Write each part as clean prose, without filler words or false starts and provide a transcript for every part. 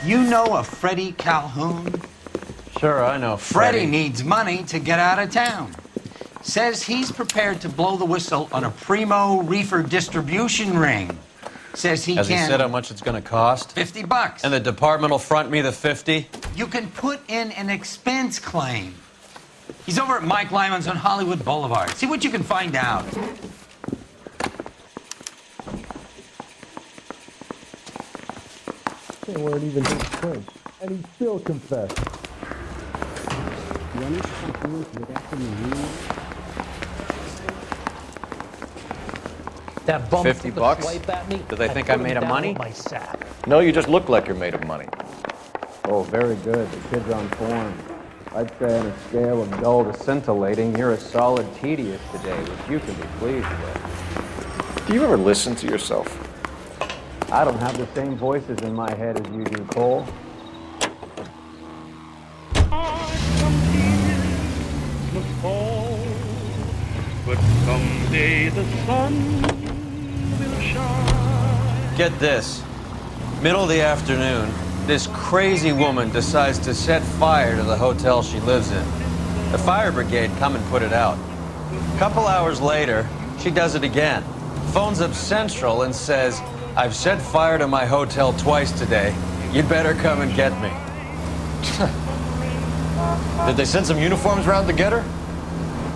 You know a Freddie Calhoun? Sure, I know Freddie needs money to get out of town. Says he's prepared to blow the whistle on a primo reefer distribution ring. Says he Has can... he said how much it's gonna cost? $50. And the department will front me the 50? You can put in an expense claim. He's over at Mike Lyman's on Hollywood Boulevard. See what you can find out. They weren't even his friends, and he still confessed. That bum $50 took a swipe at me. Do they think I made of money? My sack. No, you just look like you're made of money. Oh, very good. The kid's on form. I'd say on a scale of dull to scintillating, you're a solid tedious today, which you can be pleased with. Do you ever listen to yourself? I don't have the same voices in my head as you do, Cole. But someday the sun will shine. Get this. Middle of the afternoon, this crazy woman decides to set fire to the hotel she lives in. The fire brigade come and put it out. A couple hours later, she does it again. Phones up Central and says, "I've set fire to my hotel twice today. You'd better come and get me." Did they send some uniforms around to get her?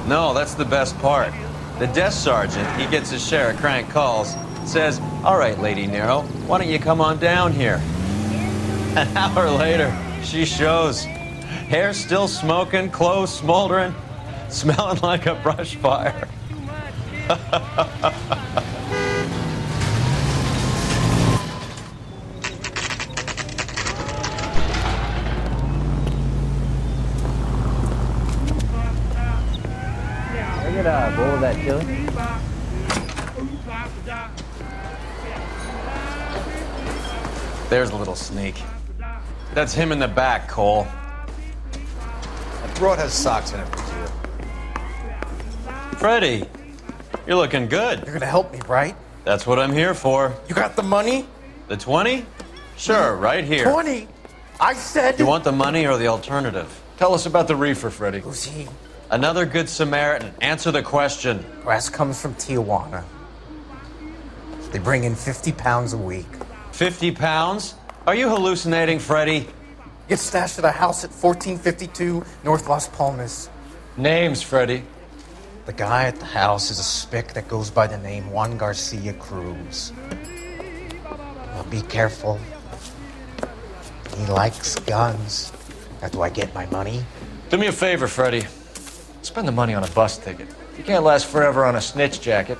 No, that's the best part. The desk sergeant, he gets his share of crank calls, says, "All right, Lady Nero, why don't you come on down here?" An hour later, she shows. Hair still smoking, clothes smoldering, smelling like a brush fire. Can I get a bowl of that chili? There's a little sneak. That's him in the back, Cole. That broad has socks in it for you. Freddie, you're looking good. You're gonna help me, right? That's what I'm here for. You got the money? The 20? Sure, right here. 20? I said... You want the money or the alternative? Tell us about the reefer, Freddie. Who's he? Another good Samaritan. Answer the question. Grass comes from Tijuana. They bring in 50 pounds a week. 50 pounds? Are you hallucinating, Freddie? Gets stashed at a house at 1452 North Las Palmas. Names, Freddie. The guy at the house is a spick that goes by the name Juan Garcia Cruz. Well, be careful. He likes guns. Now, do I get my money? Do me a favor, Freddie. Spend the money on a bus ticket. You can't last forever on a snitch jacket.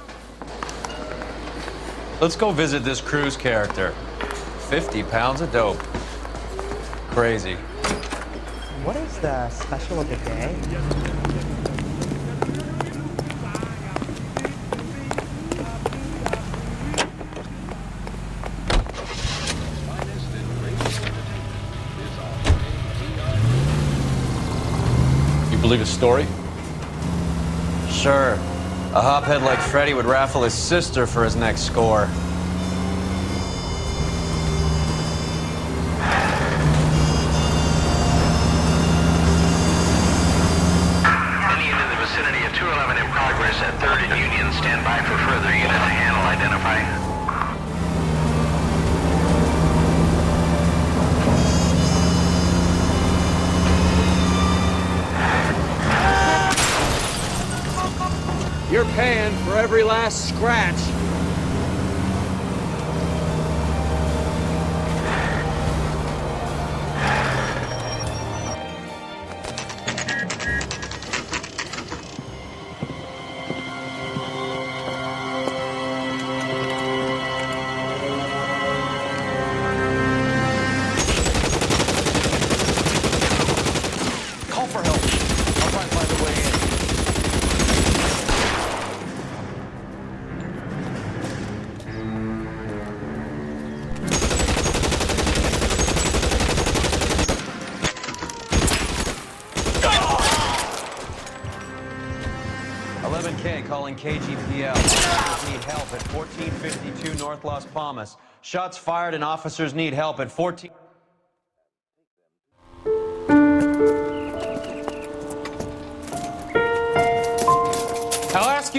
Let's go visit this Cruz character. 50 pounds of dope. Crazy. What is the special of the day? You believe his story? Sure. A hophead like Freddie would raffle his sister for his next score. Indian in the vicinity of 211 in progress at 3rd and Union. Stand by for further unit to handle identify. You're paying for every last scratch. Call for help. I'll try and find a way in. Calling KGPL. Officers need help at 1452 North Las Palmas. Shots fired and officers need help at 14...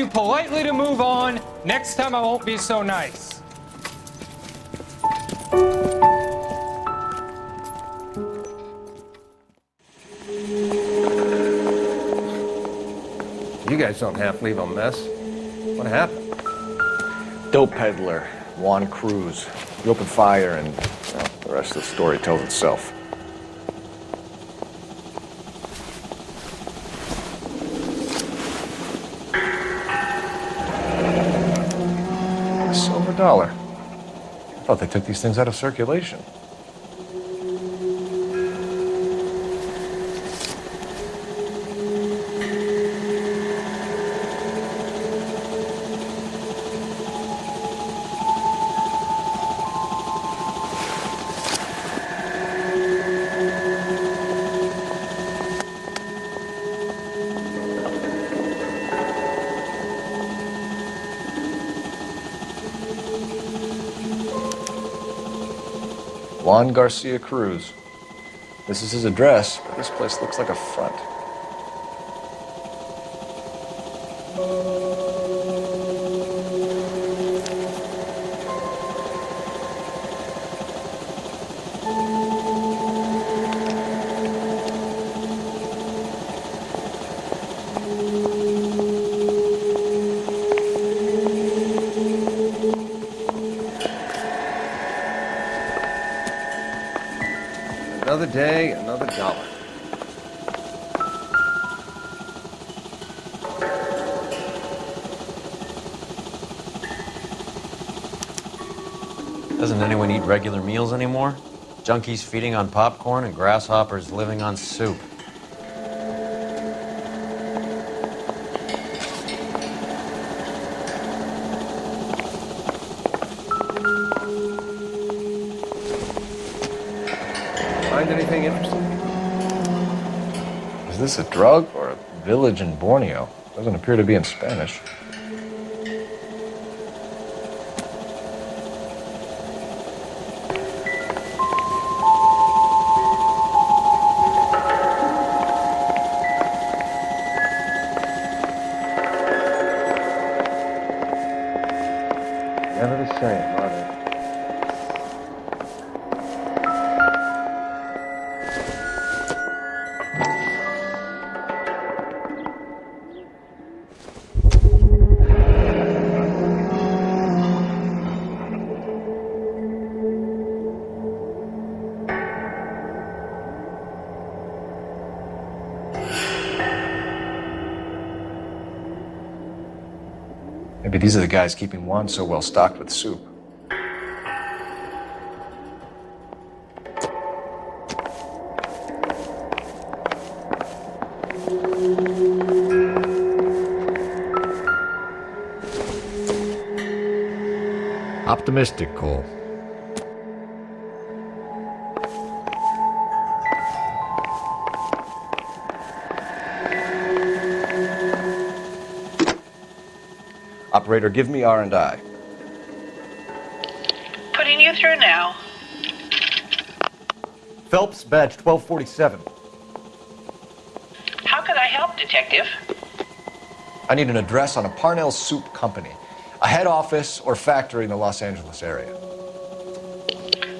you politely to move on. Next time I won't be so nice. You guys don't half leave a mess. What happened? Dope peddler, Juan Cruz. He opened fire and, well, the rest of the story tells itself. A silver dollar. I thought they took these things out of circulation. Juan Garcia Cruz. This is his address, but this place looks like a front. Another day, another dollar. Doesn't anyone eat regular meals anymore? Junkies feeding on popcorn and grasshoppers living on soup. Find anything interesting? Is this a drug or a village in Borneo? Doesn't appear to be in Spanish. Never the same, are they? Maybe these are the guys keeping Juan so well stocked with soup. Optimistic, Cole. Operator, give me R&I. Putting you through now. Phelps, badge 1247. How could I help, Detective? I need an address on a Parnell Soup Company, a head office or factory in the Los Angeles area.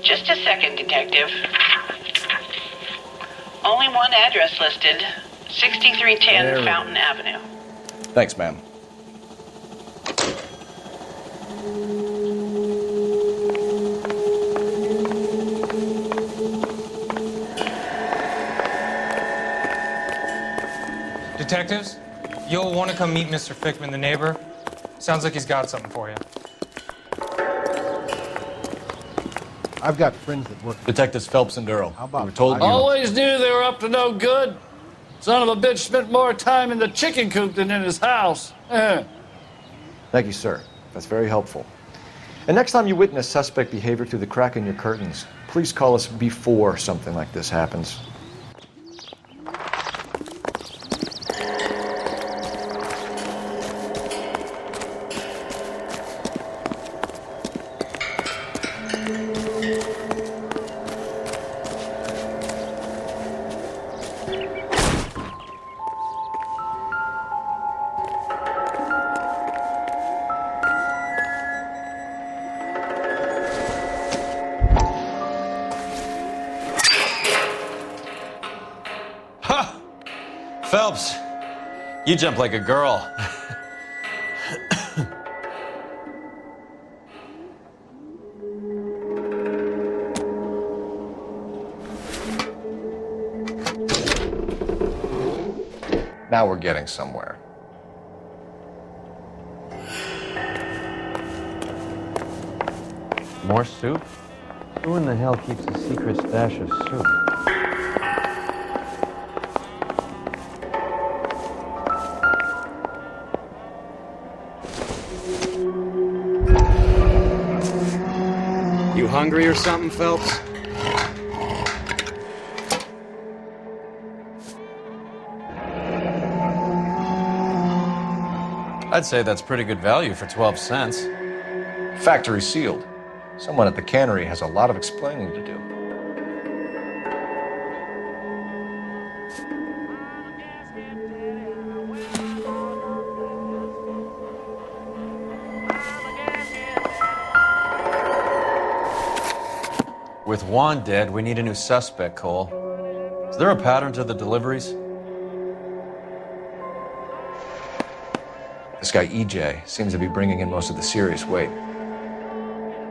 Just a second, Detective. Only one address listed. 6310 Fountain Avenue. Thanks, ma'am. Detectives, you'll want to come meet Mr. Fickman, the neighbor. Sounds like he's got something for you. I've got friends that work. Detectives Phelps and Durrell. How about We were told you... Always knew they were up to no good. Son of a bitch spent more time in the chicken coop than in his house. Thank you, sir. That's very helpful. And next time you witness suspect behavior through the crack in your curtains, please call us before something like this happens. Phelps, you jump like a girl. Now we're getting somewhere. More soup? Who in the hell keeps a secret stash of soup? You hungry or something, Phelps? I'd say that's pretty good value for 12 cents. Factory sealed. Someone at the cannery has a lot of explaining to do. With Juan dead, we need a new suspect, Cole. Is there a pattern to the deliveries? This guy, EJ, seems to be bringing in most of the serious weight.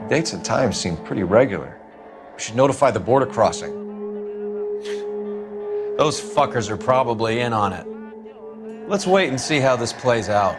Dates and times seem pretty regular. We should notify the border crossing. Those fuckers are probably in on it. Let's wait and see how this plays out.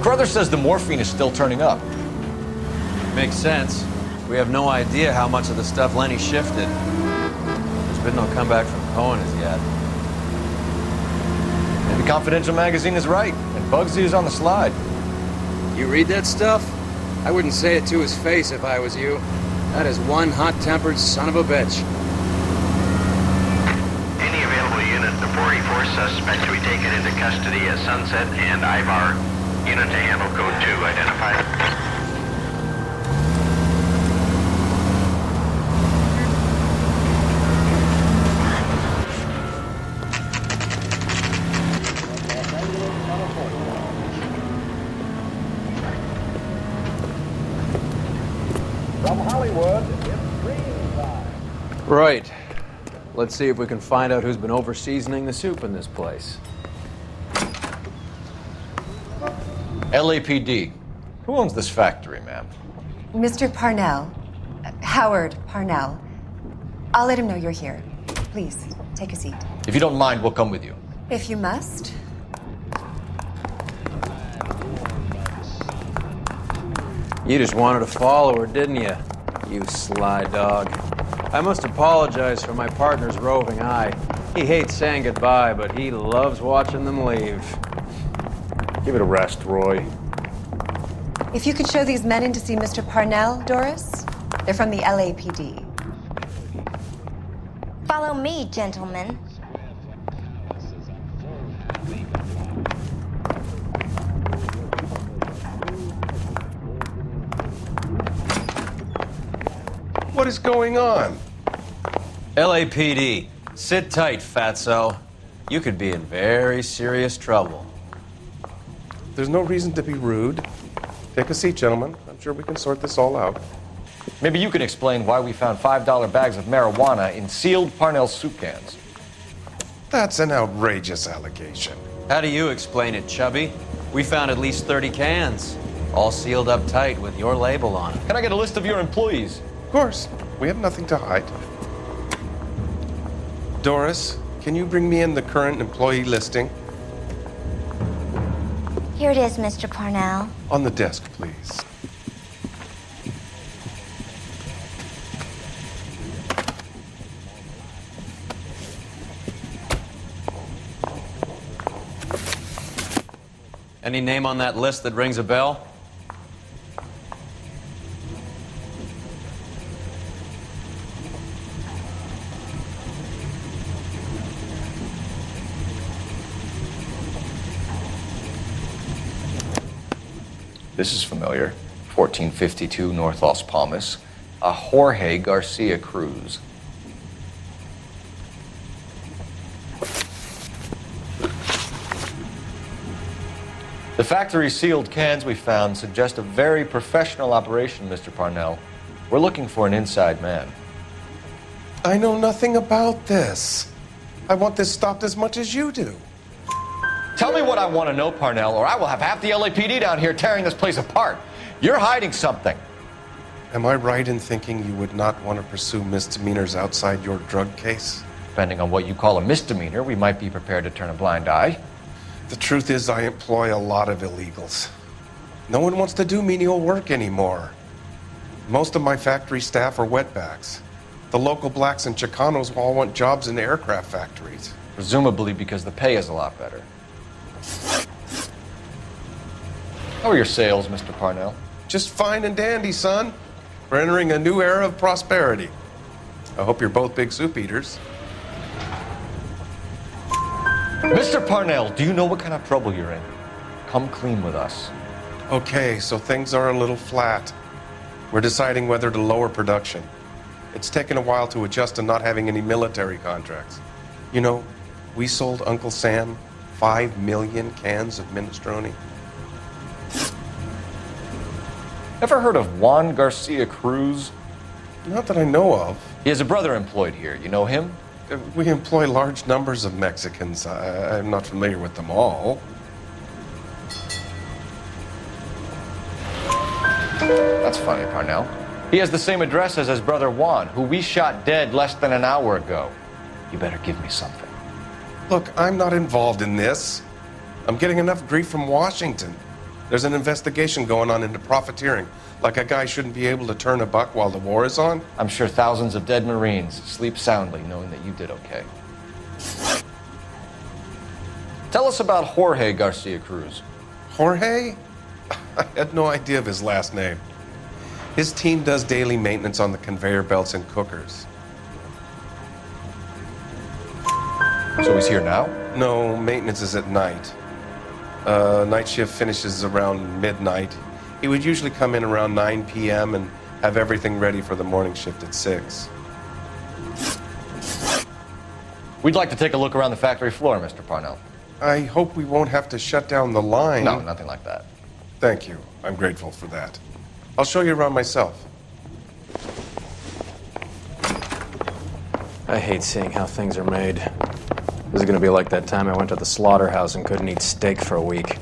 Carruthers says the morphine is still turning up. Makes sense. We have no idea how much of the stuff Lenny shifted. There's been no comeback from Cohen as yet. Maybe Confidential magazine is right, and Bugsy is on the slide. You read that stuff? I wouldn't say it to his face if I was you. That is one hot-tempered son of a bitch. Any available unit, the 44 suspect to be taken into custody at Sunset and Ivar. Unit to handle code 2 identified. From Hollywood, it's Green Time. Right. Let's see if we can find out who's been over-seasoning the soup in this place. LAPD. Who owns this factory, ma'am? Mr. Parnell. Howard Parnell. I'll let him know you're here. Please, take a seat. If you don't mind, we'll come with you. If you must. You just wanted to follow her, didn't you? You sly dog. I must apologize for my partner's roving eye. He hates saying goodbye, but he loves watching them leave. Give it a rest, Roy. If you could show these men in to see Mr. Parnell, Doris. They're from the LAPD. Follow me, gentlemen. What is going on? LAPD, sit tight, fatso. You could be in very serious trouble. There's no reason to be rude. Take a seat, gentlemen. I'm sure we can sort this all out. Maybe you can explain why we found $5 bags of marijuana in sealed Parnell soup cans. That's an outrageous allegation. How do you explain it, Chubby? We found at least 30 cans, all sealed up tight with your label on it. Can I get a list of your employees? Of course. We have nothing to hide. Doris, can you bring me in the current employee listing? Here it is, Mr. Parnell. On the desk, please. Any name on that list that rings a bell? This is familiar. 1452 North Las Palmas. A Jorge Garcia Cruz. The factory sealed cans we found suggest a very professional operation, Mr. Parnell. We're looking for an inside man. I know nothing about this. I want this stopped as much as you do. Tell me what I want to know, Parnell, or I will have half the LAPD down here tearing this place apart. You're hiding something. Am I right in thinking you would not want to pursue misdemeanors outside your drug case? Depending on what you call a misdemeanor, we might be prepared to turn a blind eye. The truth is, I employ a lot of illegals. No one wants to do menial work anymore. Most of my factory staff are wetbacks. The local blacks and Chicanos all want jobs in aircraft factories. Presumably because the pay is a lot better. How are your sales, Mr. Parnell? Just fine and dandy, son. We're entering a new era of prosperity. I hope you're both big soup eaters. Mr. Parnell, do you know what kind of trouble you're in? Come clean with us. Okay, so things are a little flat. We're deciding whether to lower production. It's taken a while to adjust to not having any military contracts. You know, we sold Uncle Sam 5 million cans of minestrone. Ever heard of Juan Garcia Cruz? Not that I know of. He has a brother employed here. You know him? We employ large numbers of Mexicans. I'm not familiar with them all. That's funny, Parnell. He has the same address as his brother Juan, who we shot dead less than an hour ago. You better give me something. Look, I'm not involved in this. I'm getting enough grief from Washington. There's an investigation going on into profiteering. Like a guy shouldn't be able to turn a buck while the war is on. I'm sure thousands of dead Marines sleep soundly knowing that you did okay. Tell us about Jorge Garcia Cruz. Jorge? I had no idea of his last name. His team does daily maintenance on the conveyor belts and cookers. So he's here now? No, maintenance is at night. Night shift finishes around midnight. He would usually come in around 9 p.m. and have everything ready for the morning shift at 6. We'd like to take a look around the factory floor, Mr. Parnell. I hope we won't have to shut down the line. No, nothing like that. Thank you. I'm grateful for that. I'll show you around myself. I hate seeing how things are made. This is gonna be like that time I went to the slaughterhouse and couldn't eat steak for a week.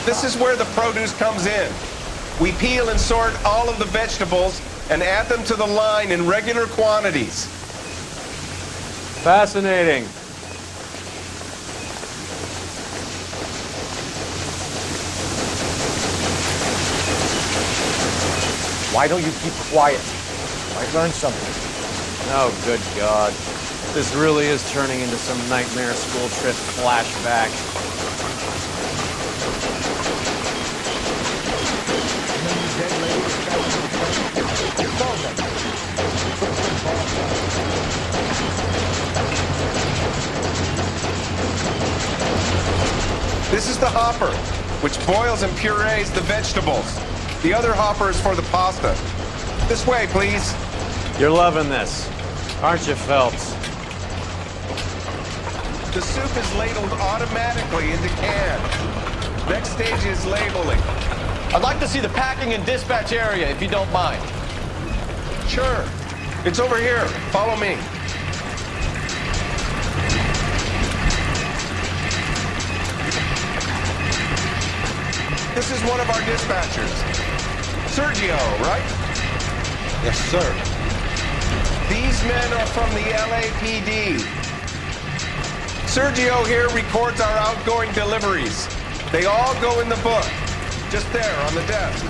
This is where the produce comes in. We peel and sort all of the vegetables and add them to the line in regular quantities. Fascinating. Why don't you keep quiet? Might learn something. Oh, good God. This really is turning into some nightmare school trip flashback. This is the hopper, which boils and purees the vegetables. The other hopper is for the pasta. This way, please. You're loving this, aren't you, Phelps? The soup is ladled automatically into cans. Next stage is labeling. I'd like to see the packing and dispatch area, if you don't mind. Sure. It's over here. Follow me. this is one of our dispatchers. Sergio, right? Yes, sir. These men are from the LAPD. Sergio here records our outgoing deliveries. They all go in the book, just there on the desk.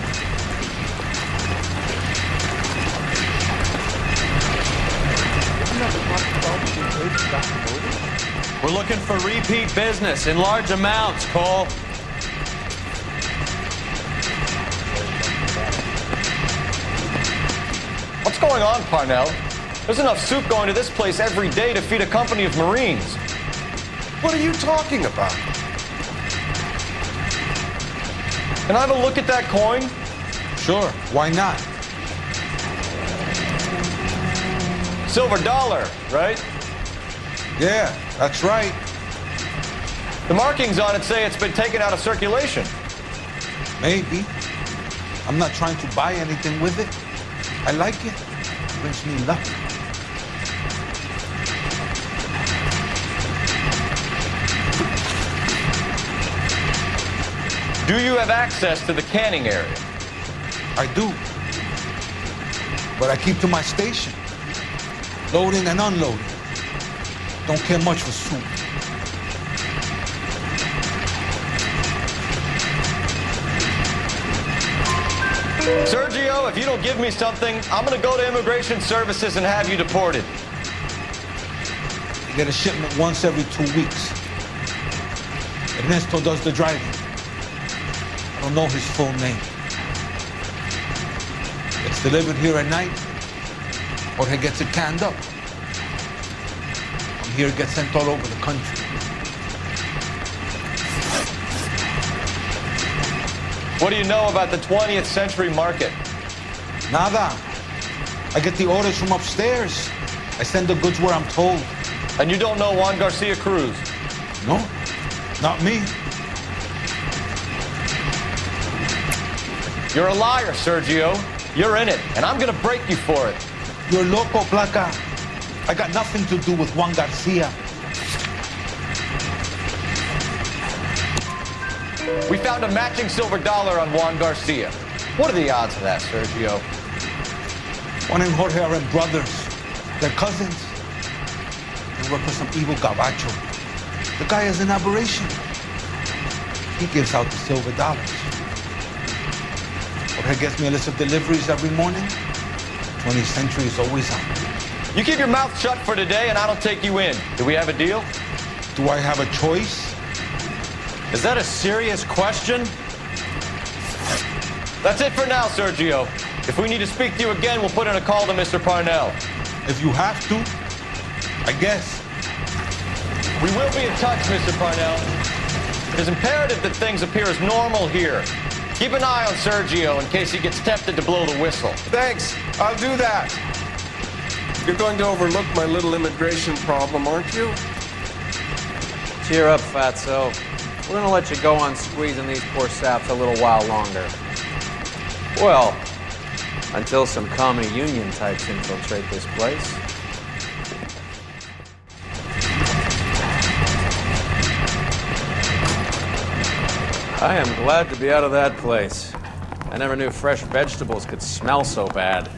We're looking for repeat business in large amounts, Cole. What's going on, Parnell? There's enough soup going to this place every day to feed a company of Marines. What are you talking about? Can I have a look at that coin? Sure, why not? Silver dollar, right? Yeah, that's right. The markings on it say it's been taken out of circulation. Maybe. I'm not trying to buy anything with it. I like it. It brings me luck. Do you have access to the canning area? I do. But I keep to my station. Loading and unloading. Don't care much for soup. Sergio, if you don't give me something, I'm gonna go to Immigration Services and have you deported. I get a shipment once every 2 weeks. Ernesto does the driving. I don't know his full name. It's delivered here at night, or he gets it canned up. From here, it gets sent all over the country. What do you know about the 20th century market? Nada. I get the orders from upstairs. I send the goods where I'm told. And you don't know Juan Garcia Cruz? No, not me. You're a liar, Sergio. You're in it, and I'm gonna break you for it. You're loco, Placa. I got nothing to do with Juan Garcia. We found a matching silver dollar on Juan Garcia. What are the odds of that, Sergio? Juan and Jorge are brothers. They're cousins. They work for some evil gabacho. The guy is an aberration. He gives out the silver dollars. Jorge gets me a list of deliveries every morning. 20th century is always on. You keep your mouth shut for today, and I don't take you in. Do we have a deal? Do I have a choice? Is that a serious question? That's it for now, Sergio. If we need to speak to you again, we'll put in a call to Mr. Parnell. If you have to, I guess. We will be in touch, Mr. Parnell. It is imperative that things appear as normal here. Keep an eye on Sergio in case he gets tempted to blow the whistle. Thanks, I'll do that. You're going to overlook my little immigration problem, aren't you? Cheer up, fatso. We're gonna let you go on squeezing these poor saps a little while longer. Well, until some commie union types infiltrate this place. I am glad to be out of that place. I never knew fresh vegetables could smell so bad.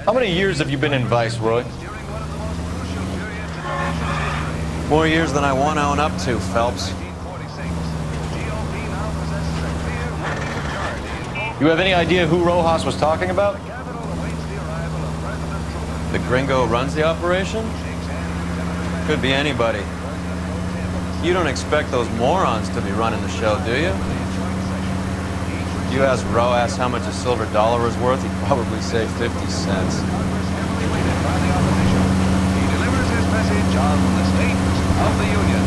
How many years have you been in Viceroy? More years than I want to own up to, Phelps. You have any idea who Rojas was talking about? The gringo runs the operation? Could be anybody. You don't expect those morons to be running the show, do you? If you ask Rojas how much a silver dollar was worth, he'd probably say 50 cents. He delivers his message on the State of the Union.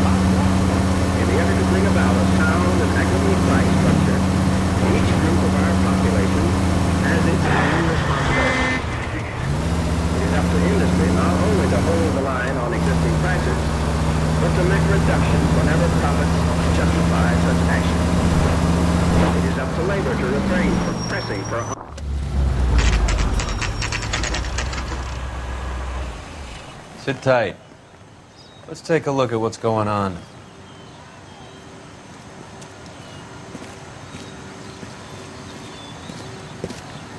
In the effort to bring about a sound and equitable price structure, each group of our population has its own responsibility. It is up to industry not only to hold the line to make reductions whenever profits justify such action. It is up to labor to refrain from pressing for... Sit tight. Let's take a look at what's going on.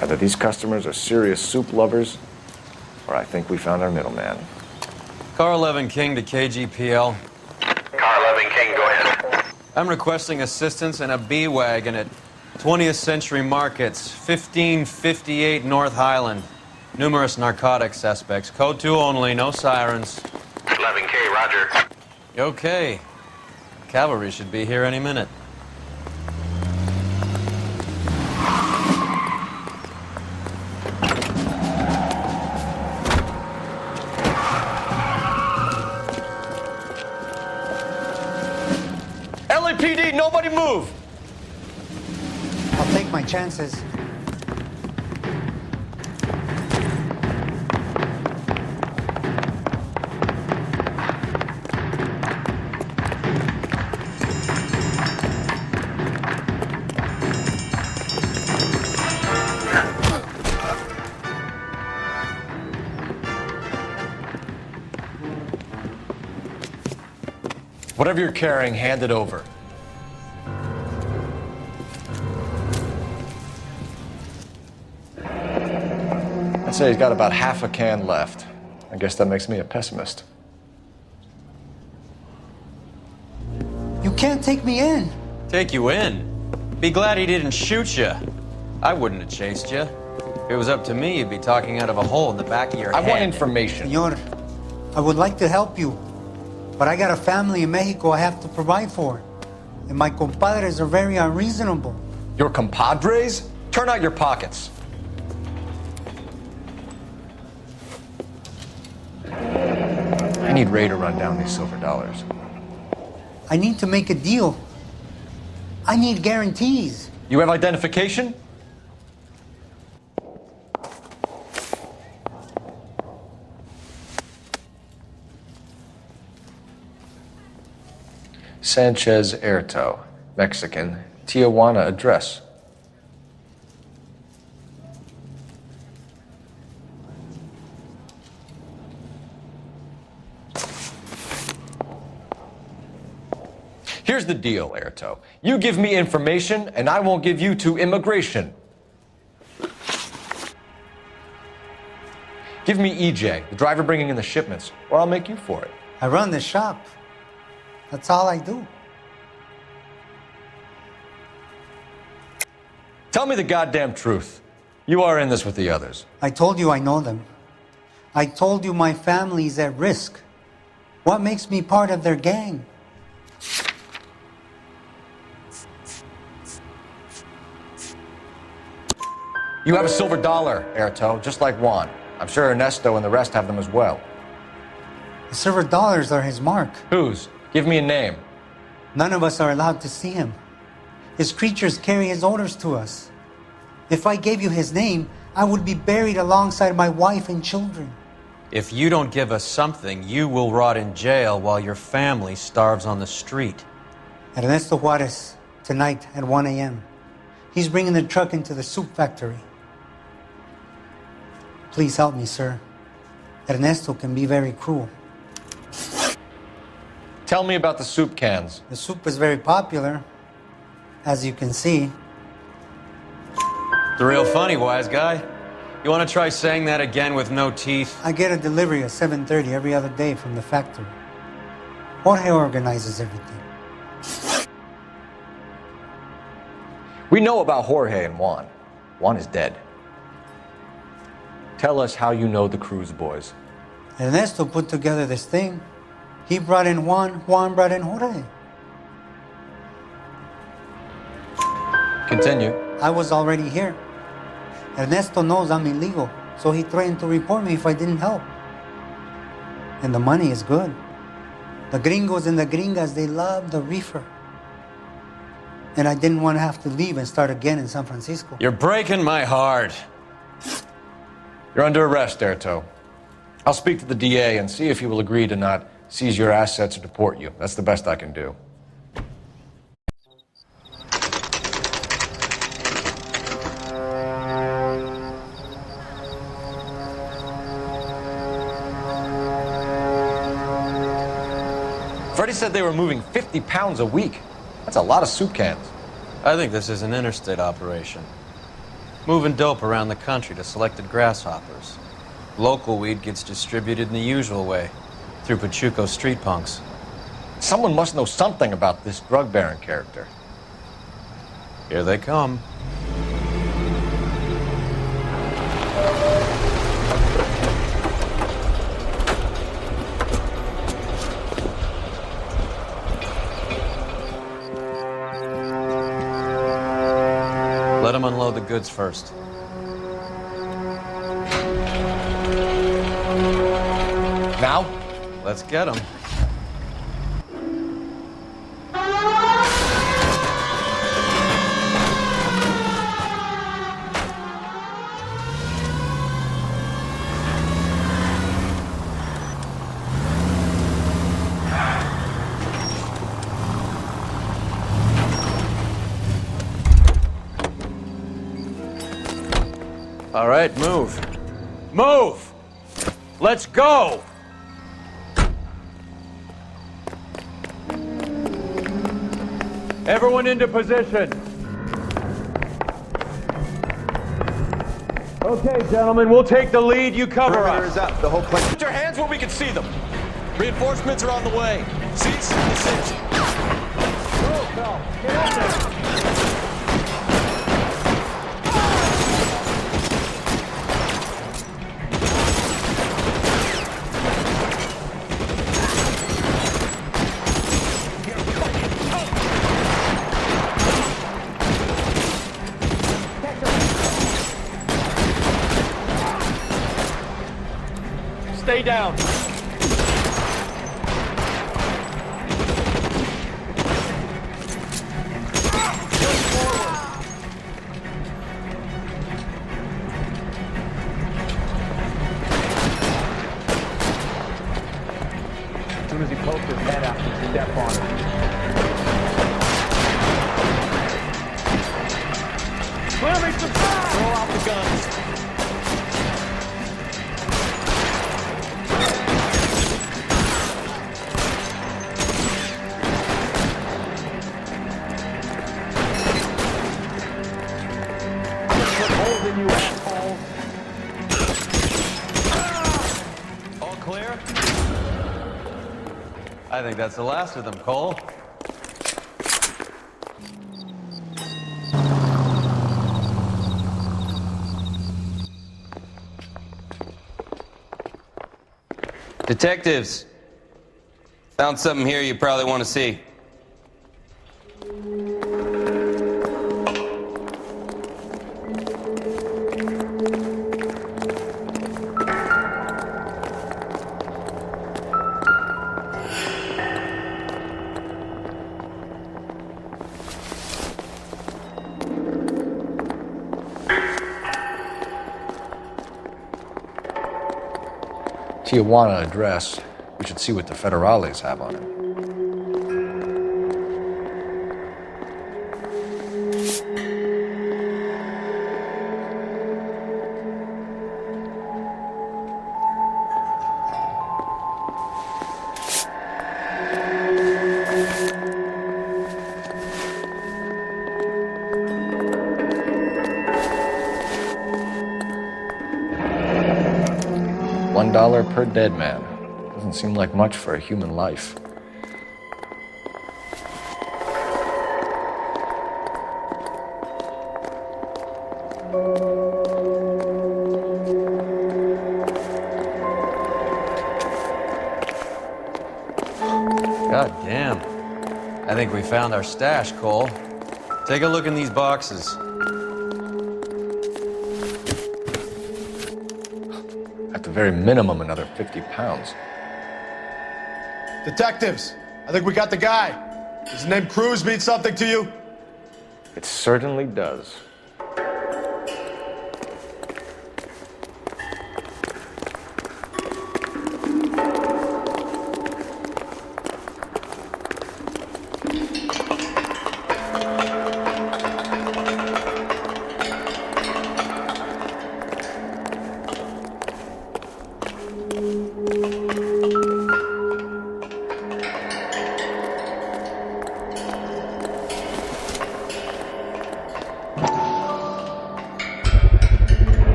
Either these customers are serious soup lovers, or I think we found our middleman. Car 11 King to KGPL. Car 11 King, go ahead. I'm requesting assistance in a B-Wagon at 20th Century Markets, 1558 North Highland. Numerous narcotic suspects. Code 2 only, no sirens. 11K, roger. Okay. Cavalry should be here any minute. LAPD, nobody move! I'll take my chances. Whatever you're carrying, hand it over. I'd say he's got about half a can left. I guess that makes me a pessimist. You can't take me in. Take you in? Be glad he didn't shoot you. I wouldn't have chased you. If it was up to me, you'd be talking out of a hole in the back of your head. I want information. Senor, I would like to help you, but I got a family in Mexico I have to provide for. And my compadres are very unreasonable. Your compadres? Turn out your pockets. I need Ray to run down these silver dollars. I need to make a deal. I need guarantees. You have identification? Sanchez Erto, Mexican, Tijuana address. Here's the deal, Erto. You give me information, and I won't give you to immigration. Give me EJ, the driver bringing in the shipments, or I'll make you for it. I run the shop. That's all I do. Tell me the goddamn truth. You are in this with the others. I told you I know them. I told you my family's at risk. What makes me part of their gang? You have a silver dollar, Erto, just like Juan. I'm sure Ernesto and the rest have them as well. The silver dollars are his mark. Whose? Give me a name. None of us are allowed to see him. His creatures carry his orders to us. If I gave you his name, I would be buried alongside my wife and children. If you don't give us something, you will rot in jail while your family starves on the street. Ernesto Juarez, tonight at 1 a.m. He's bringing the truck into the soup factory. Please help me, sir. Ernesto can be very cruel. Tell me about the soup cans. The soup is very popular, as you can see. It's real funny, wise guy. You want to try saying that again with no teeth? I get a delivery at 7:30 every other day from the factory. Jorge organizes everything. We know about Jorge and Juan. Juan is dead. Tell us how you know the Cruz boys. Ernesto put together this thing. He brought in Juan, Juan brought in Jorge. Continue. I was already here. Ernesto knows I'm illegal, so he threatened to report me if I didn't help. And the money is good. The gringos and the gringas, they love the reefer. And I didn't want to have to leave and start again in San Francisco. You're breaking my heart. You're under arrest, Erto. I'll speak to the DA and see if he will agree to not seize your assets, or deport you. That's the best I can do. Freddie said they were moving 50 pounds a week. That's a lot of soup cans. I think this is an interstate operation. Moving dope around the country to selected grasshoppers. Local weed gets distributed in the usual way, through Pachuco street punks. Someone must know something about this drug baron character. Here they come. Let them unload the goods first. Now? Let's get them. All right, move. Move! Let's go! Everyone into position. Okay, gentlemen, we'll take the lead. You cover us. Up. The whole place. Put your hands where we can see them. Reinforcements are on the way. Cease. Desist. Go, Phil. Get in there. Stay down. As soon as he pokes his head out, you step on it. Clear me some fire! Throw out the guns. You asshole. All clear? I think that's the last of them, Cole. Detectives, found something here you probably want to see. Tijuana address. We should see what the federales have on it. $1 per dead man. Doesn't seem like much for a human life. God damn. I think we found our stash, Cole. Take a look in these boxes. At the very minimum, another 50 pounds. Detectives, I think we got the guy. Does the name Cruz mean something to you? It certainly does.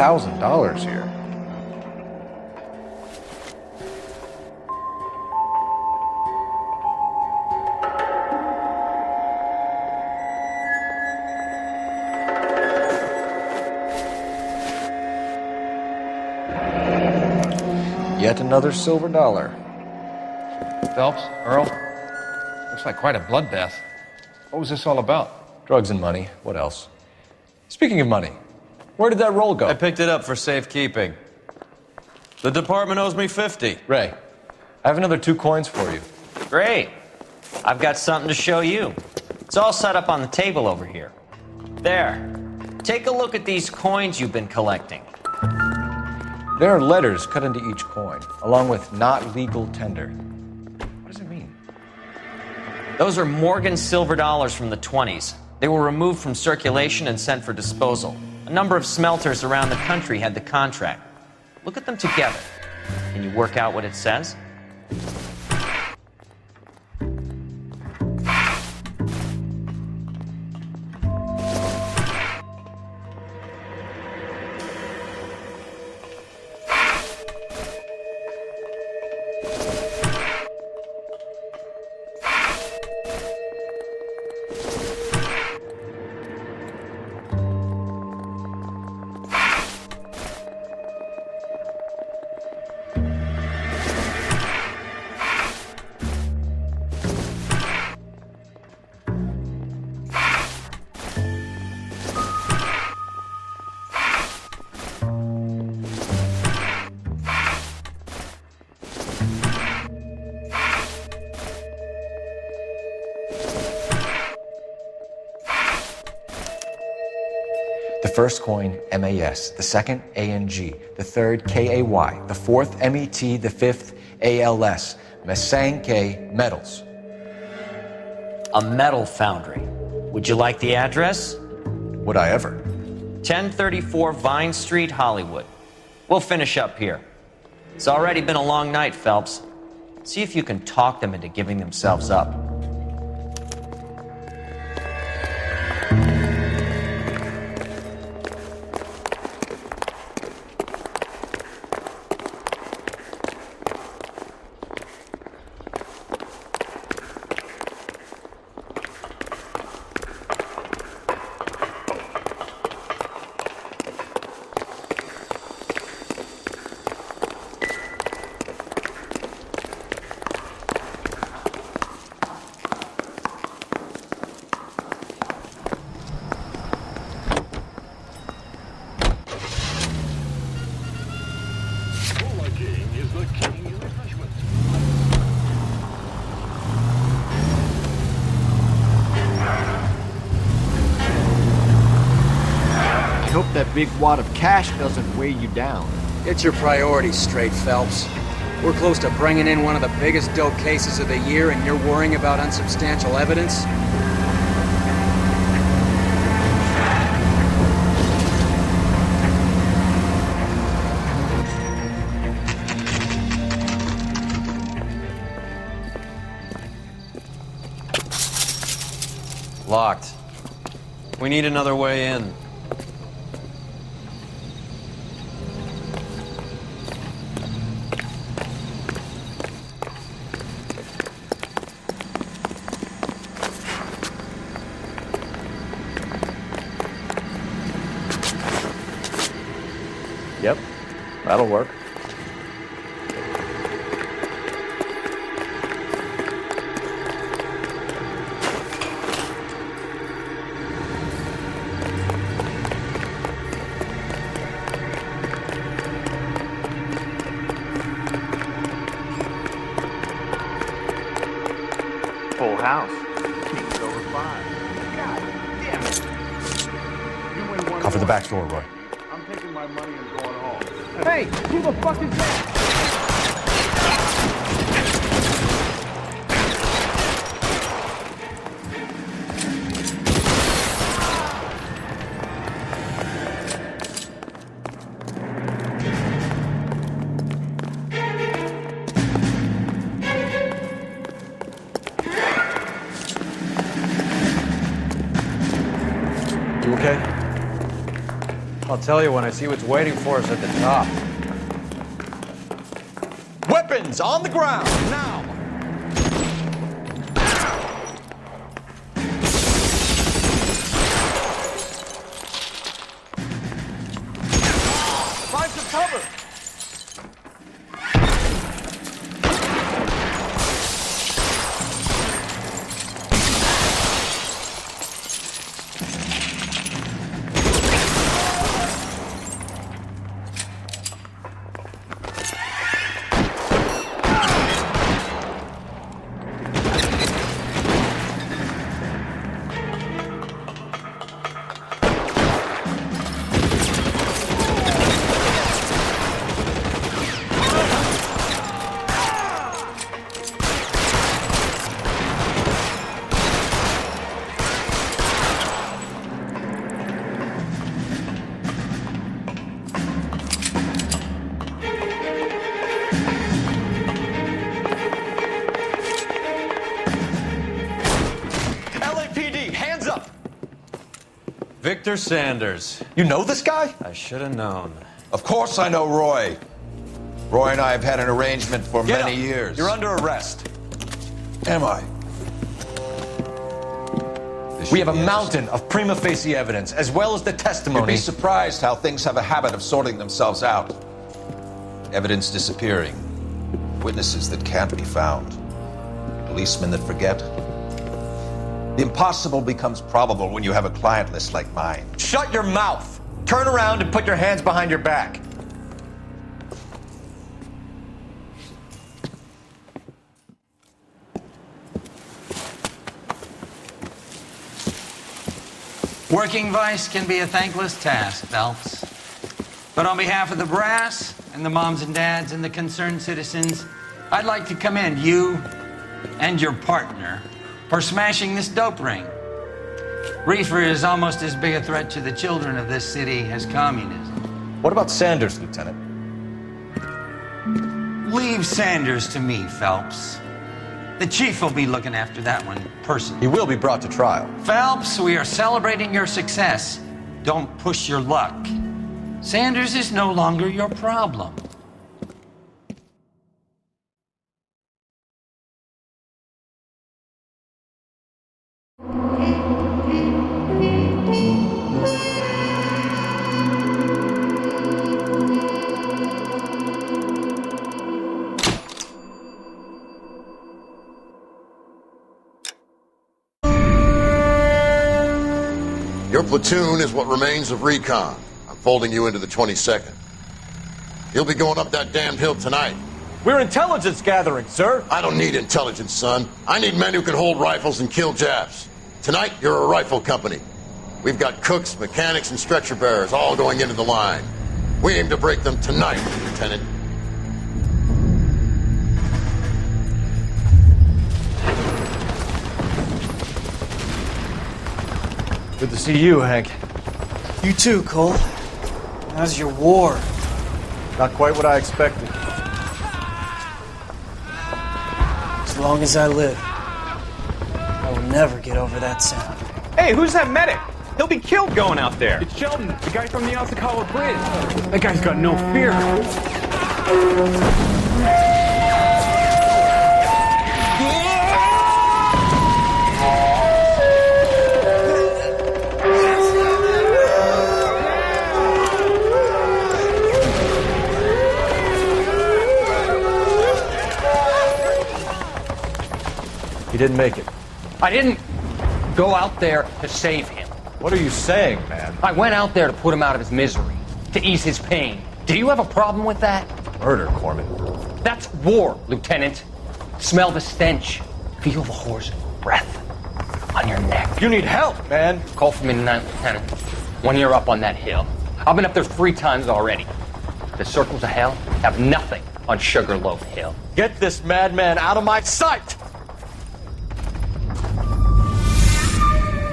$1,000 here. Yet another silver dollar. Phelps, Earl, looks like quite a bloodbath. What was this all about? Drugs and money. What else? Speaking of money, where did that roll go? I picked it up for safekeeping. The department owes me 50. Ray, I have another 2 coins for you. Great. I've got something to show you. It's all set up on the table over here. There. Take a look at these coins you've been collecting. There are letters cut into each coin, along with not legal tender. What does it mean? Those are Morgan silver dollars from the 20s. They were removed from circulation and sent for disposal. A number of smelters around the country had the contract. Look at them together. Can you work out what it says? The first coin, MAS, the second, ANG, the third, KAY, the fourth, MET, the fifth, ALS, Masanke Metals. A metal foundry. Would you like the address? Would I ever? 1034 Vine Street, Hollywood. We'll finish up here. It's already been a long night, Phelps. See if you can talk them into giving themselves up. I hope that big wad of cash doesn't weigh you down. Get your priorities straight, Phelps. We're close to bringing in one of the biggest dope cases of the year, and you're worrying about unsubstantial evidence? Locked. We need another way in. Yep, that'll work. Full house. Tickets over 5. God damn it. You win one Cover the more. back door, Roy. I'm taking my money and going home. Hey, who the fuck is that? You okay? I'll tell you when I see what's waiting for us at the top. Weapons on the ground, now! Find some cover! Victor Sanders. You know this guy? I should have known. Of course I know Roy. Roy and I have had an arrangement for Get many up. years. You're under arrest. Am I? We have a mountain of prima facie evidence, as well as the You'd testimony. be surprised how things have a habit of sorting themselves out. Evidence disappearing. Witnesses that can't be found. Policemen that forget. The impossible becomes probable when you have a client list like mine. Shut your mouth. Turn around and put your hands behind your back. Working vice can be a thankless task, Phelps. But on behalf of the brass and the moms and dads and the concerned citizens, I'd like to commend you and your partner for smashing this dope ring. Reefer is almost as big a threat to the children of this city as communism. What about Sanders, Lieutenant? Leave Sanders to me, Phelps. The chief will be looking after that one personally. He will be brought to trial. Phelps, we are celebrating your success. Don't push your luck. Sanders is no longer your problem. Your platoon is what remains of recon. I'm folding you into the 22nd. You'll be going up that damned hill tonight. We're intelligence gathering, sir. I don't need intelligence, son. I need men who can hold rifles and kill Japs. Tonight, you're a rifle company. We've got cooks, mechanics, and stretcher bearers all going into the line. We aim to break them tonight, Lieutenant. Good to see you, Hank. You too, Cole. How's your war? Not quite what I expected. As long as I live, I will never get over that sound. Hey, who's that medic? He'll be killed going out there. It's Sheldon, the guy from the Kosyakowa Bridge. That guy's got no fear. He didn't make it. I didn't go out there to save him. What are you saying, man? I went out there to put him out of his misery, to ease his pain. Do you have a problem with that? Murder, Corman. That's war, Lieutenant. Smell the stench. Feel the horse's breath on your neck. You need help, man. Call for me tonight, Lieutenant. When you're up on that hill. I've been up there 3 times already. The circles of hell have nothing on Sugarloaf Hill. Get this madman out of my sight!